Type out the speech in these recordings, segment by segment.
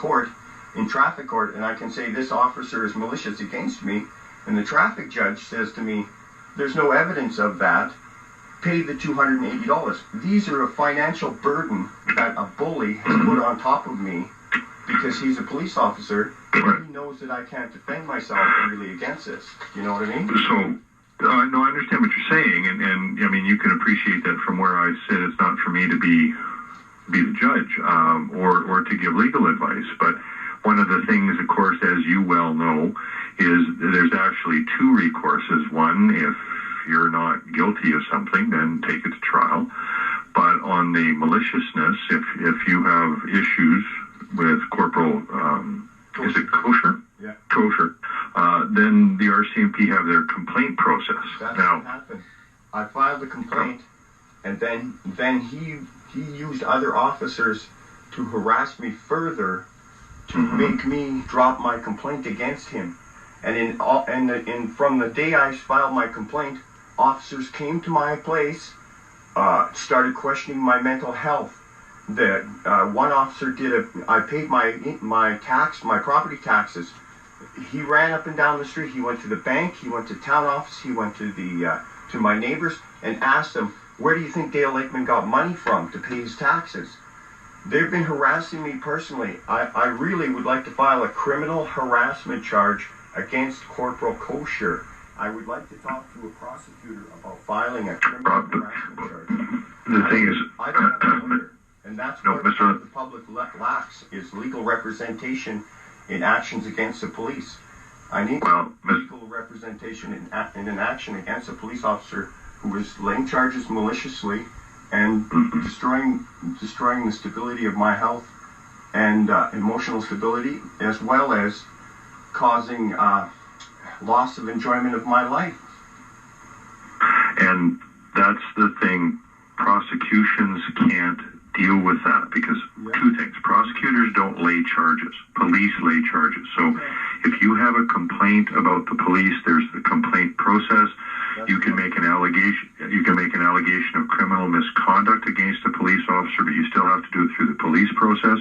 court, in traffic court, and I can say this officer is malicious against me, and the traffic judge says to me, there's no evidence of that, pay the $280. These are a financial burden that a bully has put on top of me because he's a police officer, and he knows that I can't defend myself really against this. You know what I mean? So, no, I understand what you're saying, and I mean, you can appreciate that from where I sit. It's not for me to be the judge or to give legal advice, but one of the things, of course, as you well know, is there's actually two recourses. One, if you're not guilty of something, then take it to trial. But on the maliciousness, if you have issues with Corporal, is it Kosher? Yeah. Kosher. Then the RCMP have their complaint process. That's what happened. I filed a complaint, and then he used other officers to harass me further to make me drop my complaint against him. And from the day I filed my complaint, officers came to my place, started questioning my mental health. One officer I paid my property taxes. He ran up and down the street. He went to the bank. He went to town office. He went to to my neighbors and asked them, where do you think Dale Lakeman got money from to pay his taxes? They've been harassing me personally. I really would like to file a criminal harassment charge against Corporal Kosher. I would like to talk to a prosecutor about filing a criminal harassment charge. The thing is, I don't have a lawyer, and that's what the public lacks is legal representation in actions against the police. I need legal representation in an action against a police officer who is laying charges maliciously and destroying the stability of my health and emotional stability, as well as causing loss of enjoyment of my life. And that's the thing. Prosecutions can't deal with that because two things. Prosecutors don't lay charges. Police lay charges. So if you have a complaint about the police, there's the complaint process. You can make an allegation. You can make an allegation of criminal misconduct against a police officer, but you still have to do it through the police process,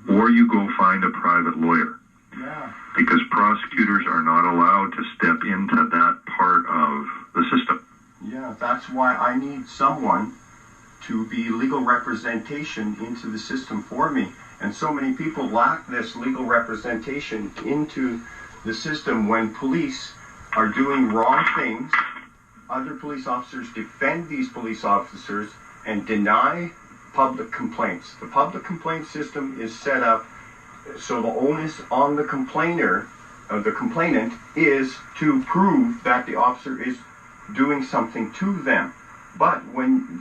or you go find a private lawyer. Yeah. Because prosecutors are not allowed to step into that part of the system. Yeah, that's why I need someone to be legal representation into the system for me. And so many people lack this legal representation into the system when police are doing wrong things. Other police officers defend these police officers and deny public complaints. The public complaint system is set up so the onus on the complainant is to prove that the officer is doing something to them. But when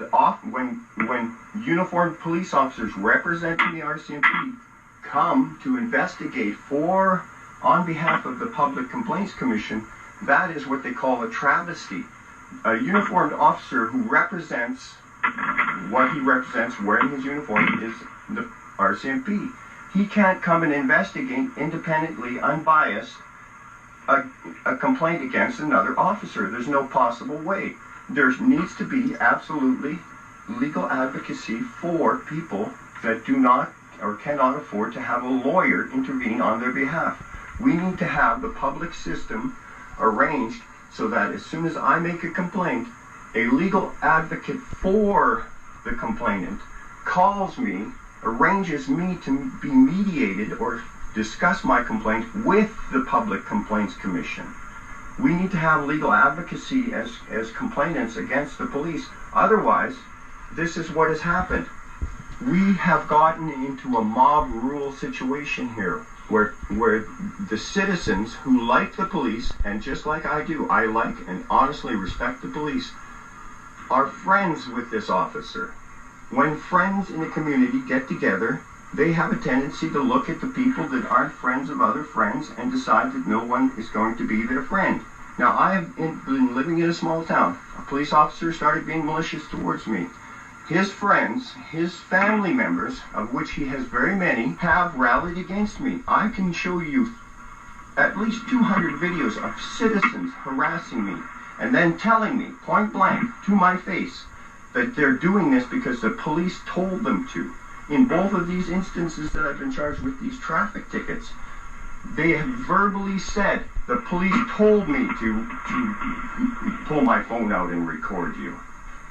uniformed police officers representing the RCMP come to investigate on behalf of the Public Complaints Commission, that is what they call a travesty. A uniformed officer who represents what he represents wearing his uniform is the RCMP. He can't come and investigate independently, unbiased, a complaint against another officer. There's no possible way. There needs to be absolutely legal advocacy for people that do not or cannot afford to have a lawyer intervene on their behalf. We need to have the public system arranged so that as soon as I make a complaint, a legal advocate for the complainant calls me, arranges me to be mediated or discuss my complaint with the Public Complaints Commission. We need to have legal advocacy as complainants against the police. Otherwise, this is what has happened. We have gotten into a mob rule situation here where the citizens who like the police, and just like I do, I like and honestly respect the police, are friends with this officer. When friends in a community get together, they have a tendency to look at the people that aren't friends of other friends and decide that no one is going to be their friend. Now, I have been living in a small town. A police officer started being malicious towards me. His friends, his family members, of which he has very many, have rallied against me. I can show you at least 200 videos of citizens harassing me and then telling me, point blank, to my face, that they're doing this because the police told them to. In both of these instances that I've been charged with these traffic tickets, they have verbally said, the police told me to pull my phone out and record you.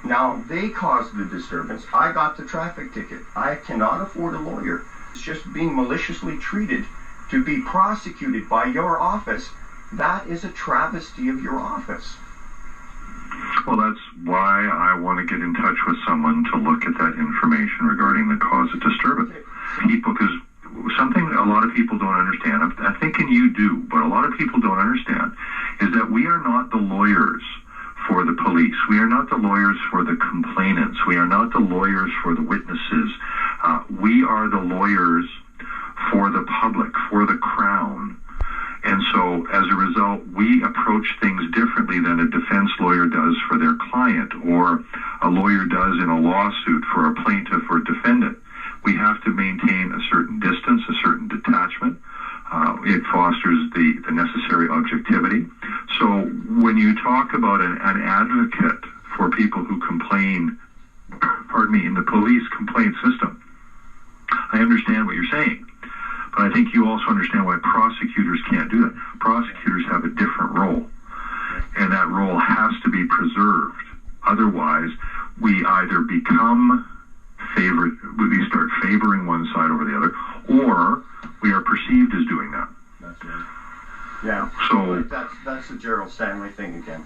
Now, they caused the disturbance. I got the traffic ticket. I cannot afford a lawyer. It's just being maliciously treated to be prosecuted by your office. That is a travesty of your office. Well, that's why I want to get in touch with someone to look at that information regarding the cause of disturbance. People, because something a lot of people don't understand, I'm thinking you do, but a lot of people don't understand, is that we are not the lawyers for the police. We are not the lawyers for the complainants. We are not the lawyers for the witnesses. We are the lawyers for the public, for the Crown. And so, as a result, we approach things differently than a defense lawyer does for their client, or a lawyer does in a lawsuit for a plaintiff or defendant. We have to maintain a certain distance, a certain detachment. It fosters the necessary objectivity. So when you talk about an advocate for people who complain, in the police complaint system, I understand what you're saying. But I think you also understand why prosecutors can't do that. Prosecutors have a different role, and that role has to be preserved. Otherwise, we either become we start favoring one side over the other, or we are perceived as doing that. That's right. Yeah. So that's the Gerald Stanley thing again.